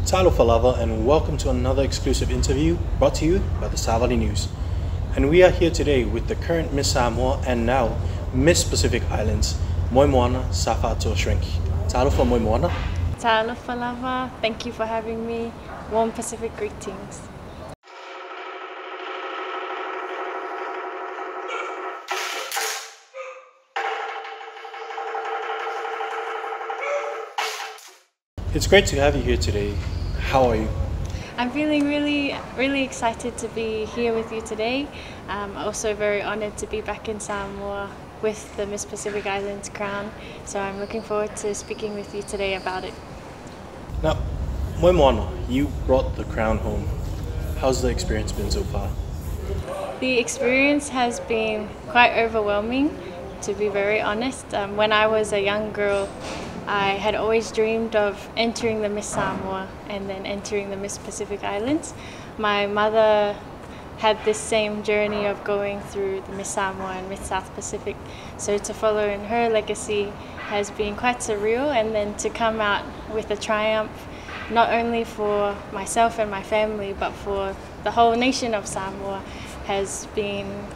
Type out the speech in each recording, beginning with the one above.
Talofa and welcome to another exclusive interview brought to you by the Savali News. And we are here today with the current Miss Samoa and now Miss Pacific Islands, Moemoana Safa'ato'a Schwenke. Talofa Moemoana. Talofa, thank you for having me. Warm Pacific greetings. It's great to have you here today. How are you? I'm feeling really excited to be here with you today. I'm also very honored to be back in Samoa with the Miss Pacific Islands crown. So I'm looking forward to speaking with you today about it. Now, Moemoana, you brought the crown home. How's the experience been so far? The experience has been quite overwhelming, to be very honest. When I was a young girl, I had always dreamed of entering the Miss Samoa and then entering the Miss Pacific Islands. My mother had this same journey of going through the Miss Samoa and Miss South Pacific, so to follow in her legacy has been quite surreal, and then to come out with a triumph not only for myself and my family but for the whole nation of Samoa has been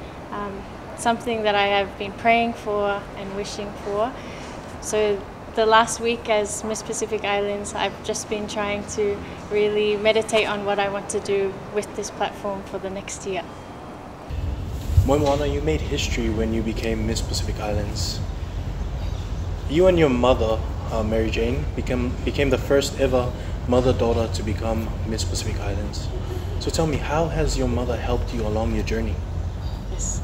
something that I have been praying for and wishing for. So the last week as Miss Pacific Islands, I've just been trying to really meditate on what I want to do with this platform for the next year. Moemoana, you made history when you became Miss Pacific Islands. You and your mother, Mary Jane, became the first ever mother-daughter to become Miss Pacific Islands. So tell me, how has your mother helped you along your journey? Yes.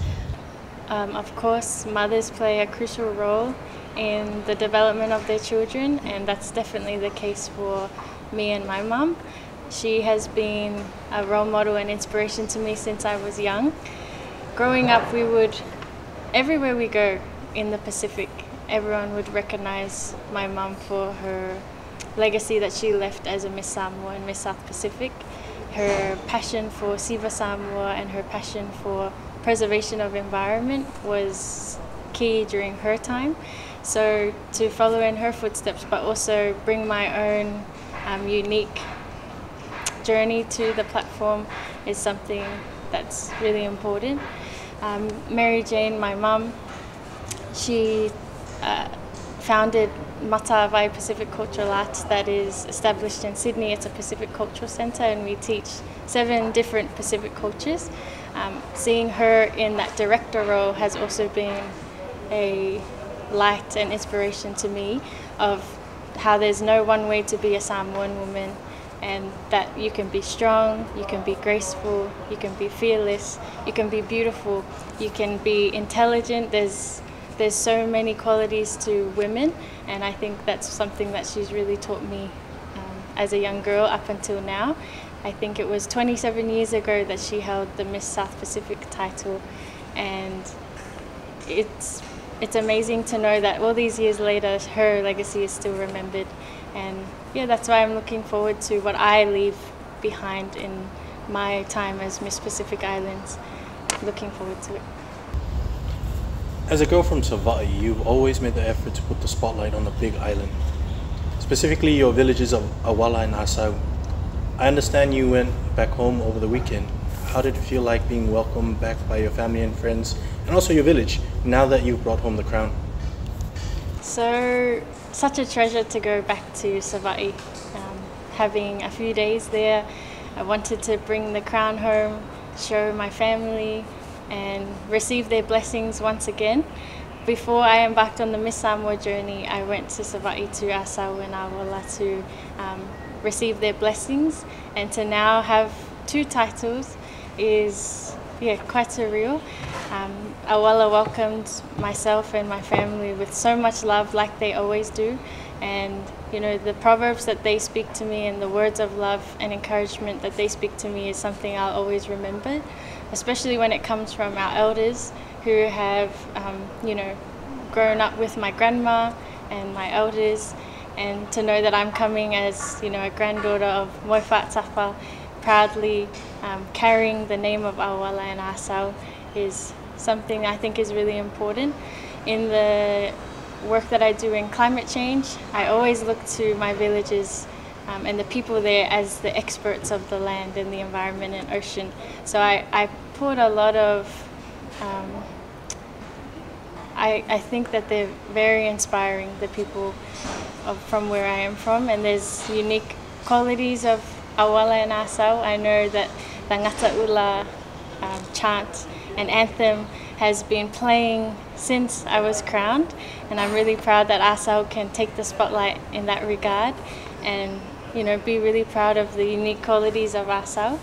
Of course, mothers play a crucial role in the development of their children, and that's definitely the case for me and my mum. She has been a role model and inspiration to me since I was young. Growing up, everywhere we go in the Pacific, everyone would recognize my mum for her legacy that she left as a Miss Samoa and Miss South Pacific. Her passion for Siva Samoa and her passion for preservation of environment was key during her time. So to follow in her footsteps but also bring my own unique journey to the platform is something that's really important. Mary Jane, my mum, she founded Matawai Pacific Cultural Arts that is established in Sydney. It's a Pacific Cultural Centre and we teach 7 different Pacific cultures. Seeing her in that director role has also been a light and inspiration to me of how there's no one way to be a Samoan woman, and that you can be strong, you can be graceful, you can be fearless, you can be beautiful, you can be intelligent. There's so many qualities to women, and I think that's something that she's really taught me as a young girl up until now. I think it was 27 years ago that she held the Miss South Pacific title, and it's amazing to know that all these years later her legacy is still remembered. And yeah, that's why I'm looking forward to what I leave behind in my time as Miss Pacific Islands. Looking forward to it. As a girl from Savaii, you've always made the effort to put the spotlight on the big island, specifically your villages of Awala and Asau. I understand you went back home over the weekend. How did it feel like being welcomed back by your family and friends, and also your village, now that you've brought home the crown? So, such a treasure to go back to Savaii. Having a few days there, I wanted to bring the crown home, show my family, and receive their blessings once again. Before I embarked on the Miss Samoa journey, I went to Savaii, to Asau and Awala to receive their blessings, and to now have 2 titles is quite surreal. Awala welcomed myself and my family with so much love, like they always do, and you know, the proverbs that they speak to me and the words of love and encouragement that they speak to me is something I'll always remember, especially when it comes from our elders who have grown up with my grandma and my elders, and to know that I'm coming as a granddaughter of Moefa Tafa, proudly carrying the name of Awala and Asau is something I think is really important. In the work that I do in climate change, I always look to my villages and the people there as the experts of the land and the environment and ocean. So I put a lot of, I think that they're very inspiring, the people from where I am from, and there's unique qualities of Awala and Asau. I know that the Ngata Ula chant and anthem has been playing since I was crowned, and I'm really proud that Asau can take the spotlight in that regard and, you know, be really proud of the unique qualities of Asau.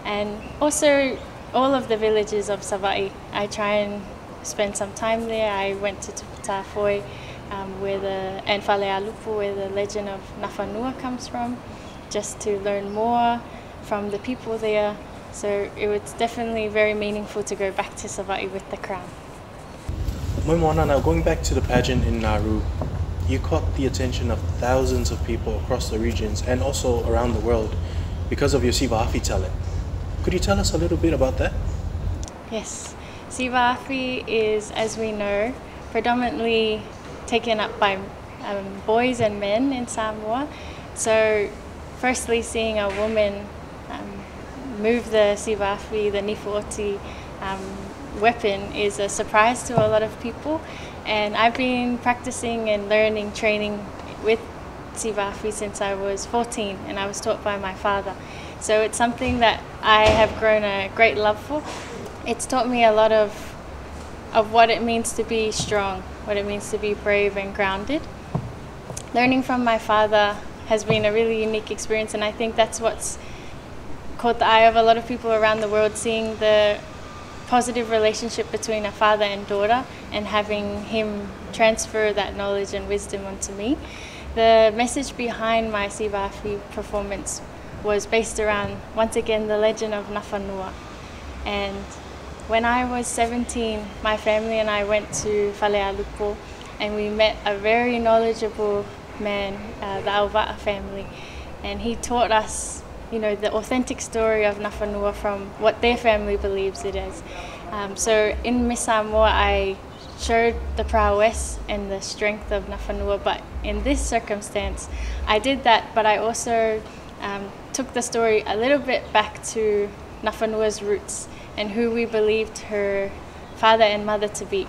And also all of the villages of Savaii. I try and spend some time there. I went to Tafesilafa'i, and Falealupu, where the legend of Nafanua comes from, just to learn more from the people there. So it was definitely very meaningful to go back to Savaii with the crown. Moemoana, now going back to the pageant in Nauru, you caught the attention of thousands of people across the regions and also around the world because of your SII Talent. Could you tell us a little bit about that? Yes, Savaii is, as we know, predominantly taken up by boys and men in Samoa. So firstly, seeing a woman move the Savaii, the Nifu'oti weapon, is a surprise to a lot of people. And I've been practicing and learning, training with Savaii since I was 14, and I was taught by my father. So it's something that I have grown a great love for. It's taught me a lot of what it means to be strong, what it means to be brave and grounded. Learning from my father has been a really unique experience, and I think that's what's caught the eye of a lot of people around the world, seeing the positive relationship between a father and daughter and having him transfer that knowledge and wisdom onto me. The message behind my Savaii performance was based around, once again, the legend of Nafanua. And when I was 17, my family and I went to Falealupu, and we met a very knowledgeable man, the Auva'a family, and he taught us, you know, the authentic story of Nafanua from what their family believes it is. So in Miss Samoa, I showed the prowess and the strength of Nafanua, but in this circumstance, I did that, but I also took the story a little bit back to Nafanua's roots and who we believed her father and mother to be.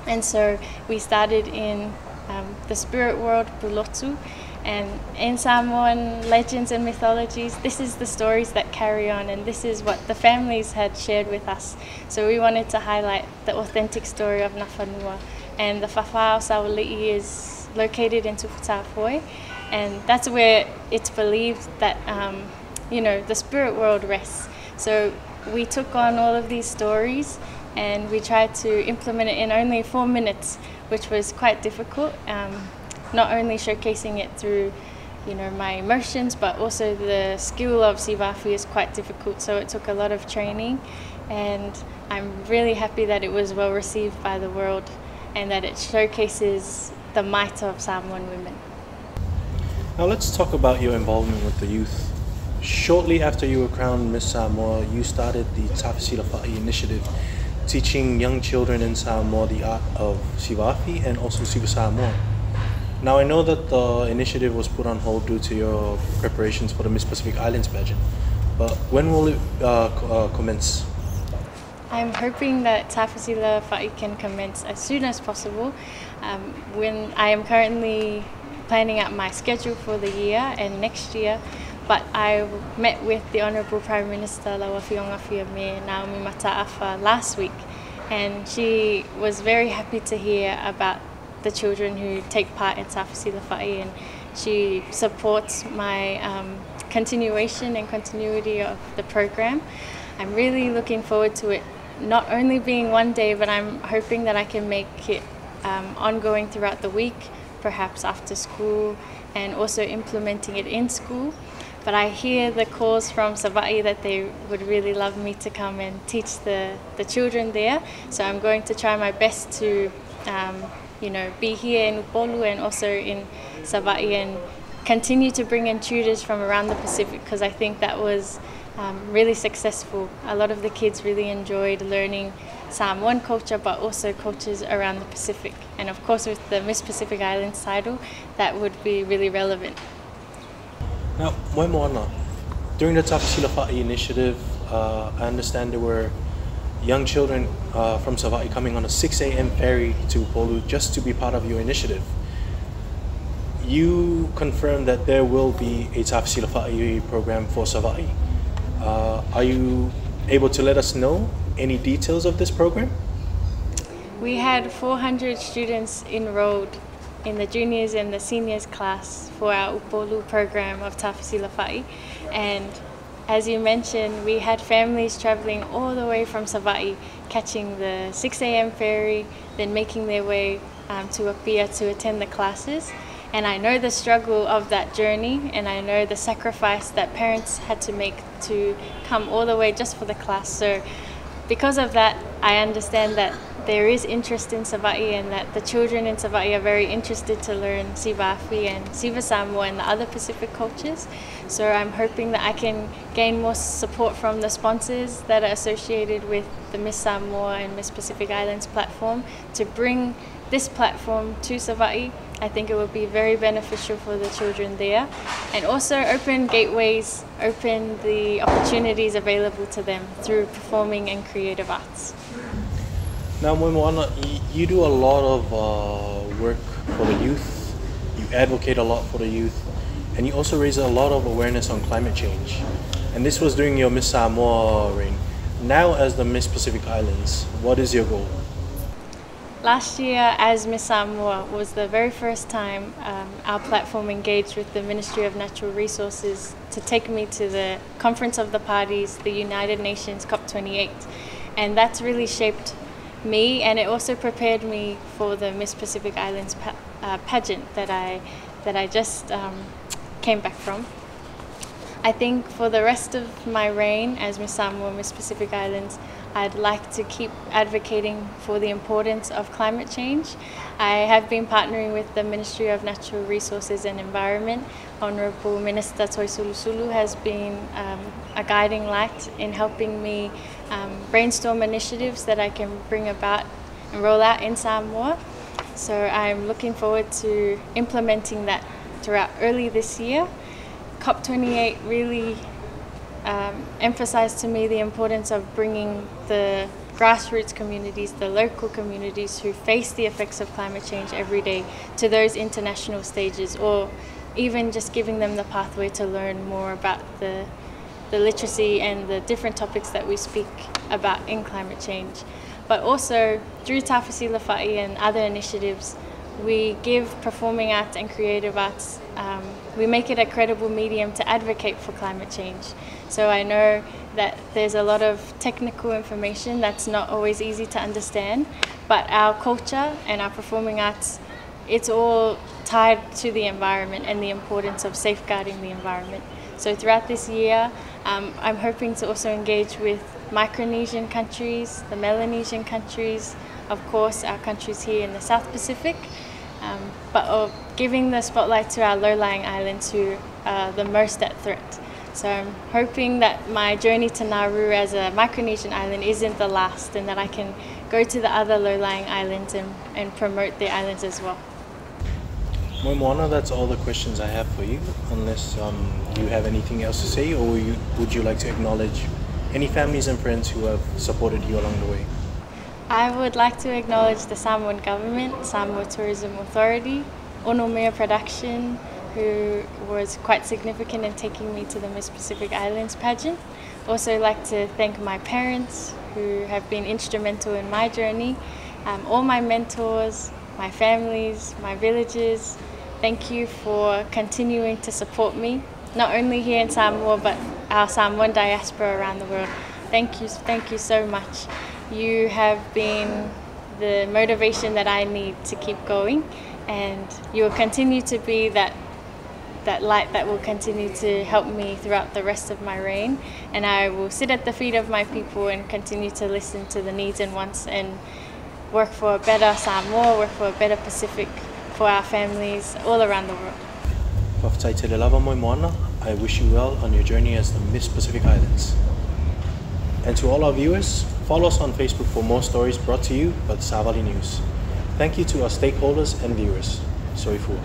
And so we started in the spirit world, Pulotu, and in Samoan legends and mythologies, this is the stories that carry on, and this is what the families had shared with us. So we wanted to highlight the authentic story of Nafanua. And the Whawhao Savali is located in Tafesilafa'i, and that's where it's believed that you know, the spirit world rests. So we took on all of these stories and we tried to implement it in only 4 minutes, which was quite difficult. Not only showcasing it through, you know, my emotions, but also the skill of Savaii is quite difficult. So it took a lot of training, and I'm really happy that it was well received by the world and that it showcases the might of Samoan women. Now let's talk about your involvement with the youth. Shortly after you were crowned Miss Samoa, you started the Tafesilafa'i Initiative, teaching young children in Samoa the art of Savaii and also Siva Samoa. Now I know that the initiative was put on hold due to your preparations for the Miss Pacific Islands pageant, but when will it commence? I'm hoping that Tafesilafa'i can commence as soon as possible. When I am currently planning out my schedule for the year and next year, but I met with the Honourable Prime Minister Lawafionga me Naomi Mata'afa last week, and she was very happy to hear about the children who take part in Tafesilafa'i, and she supports my continuation and continuity of the program. I'm really looking forward to it not only being one day, but I'm hoping that I can make it ongoing throughout the week, perhaps after school, and also implementing it in school. But I hear the calls from Savaii that they would really love me to come and teach the children there. So I'm going to try my best to you know, be here in Upolu and also in Savaii and continue to bring in tutors from around the Pacific, because I think that was really successful. A lot of the kids really enjoyed learning Samoan culture, but also cultures around the Pacific. And of course with the Miss Pacific Islands title, that would be really relevant. Now, Moemoana, during the Tafesilafa'i Initiative, I understand there were young children from Savaii coming on a 6 a.m. ferry to Upolu just to be part of your initiative. You confirmed that there will be a Tafesilafa'i program for Savaii. Are you able to let us know any details of this program? We had 400 students enrolled in the juniors and the seniors class for our Upolu program of Tafesilafa'i, and as you mentioned, we had families traveling all the way from Savaii, catching the 6 a.m. ferry, then making their way to Apia to attend the classes. And I know the struggle of that journey, and I know the sacrifice that parents had to make to come all the way just for the class. So because of that, I understand that there is interest in Savaii, and that the children in Savaii are very interested to learn Sivafi and Siva Samoa and the other Pacific cultures. So I'm hoping that I can gain more support from the sponsors that are associated with the Miss Samoa and Miss Pacific Islands platform to bring this platform to Savaii. I think it would be very beneficial for the children there, and also open gateways, open the opportunities available to them through performing and creative arts. Now, Moemoana, you do a lot of work for the youth, you advocate a lot for the youth, and you also raise a lot of awareness on climate change. And this was during your Miss Samoa reign. Now, as the Miss Pacific Islands, what is your goal? Last year, as Miss Samoa, was the very first time our platform engaged with the Ministry of Natural Resources to take me to the Conference of the Parties, the United Nations COP28. And that's really shaped me, and it also prepared me for the Miss Pacific Islands pageant that I just came back from. I think for the rest of my reign as Miss Samoa, Miss Pacific Islands, I'd like to keep advocating for the importance of climate change. I have been partnering with the Ministry of Natural Resources and Environment. Honourable Minister Toisulusulu has been a guiding light in helping me brainstorm initiatives that I can bring about and roll out in Samoa. So I'm looking forward to implementing that throughout early this year. COP28 really emphasized to me the importance of bringing the grassroots communities, the local communities who face the effects of climate change every day to those international stages, or even just giving them the pathway to learn more about the literacy and the different topics that we speak about in climate change. But also through Tafesilafa'i and other initiatives, we give performing arts and creative arts, we make it a credible medium to advocate for climate change. So I know that there's a lot of technical information that's not always easy to understand, but our culture and our performing arts, it's all tied to the environment and the importance of safeguarding the environment. So throughout this year, I'm hoping to also engage with Micronesian countries, the Melanesian countries, of course our countries here in the South Pacific, but giving the spotlight to our low-lying islands who are the most at threat. So I'm hoping that my journey to Nauru as a Micronesian island isn't the last, and that I can go to the other low-lying islands and promote the islands as well. Moemoana, that's all the questions I have for you, unless you have anything else to say, or would you like to acknowledge any families and friends who have supported you along the way? I would like to acknowledge the Samoan government, Samoa Tourism Authority, Onomea Production, who was quite significant in taking me to the Miss Pacific Islands pageant. Also like to thank my parents who have been instrumental in my journey, all my mentors, my families, my villages. Thank you for continuing to support me, not only here in Samoa, but our Samoan diaspora around the world. Thank you so much. You have been the motivation that I need to keep going, and you will continue to be that light that will continue to help me throughout the rest of my reign. And I will sit at the feet of my people and continue to listen to the needs and wants, and work for a better Samoa, work for a better Pacific for our families all around the world. Whawhataitelelava Moemoana, I wish you well on your journey as the Miss Pacific Islands. And to all our viewers, follow us on Facebook for more stories brought to you by the Savali News. Thank you to our stakeholders and viewers. Soifua.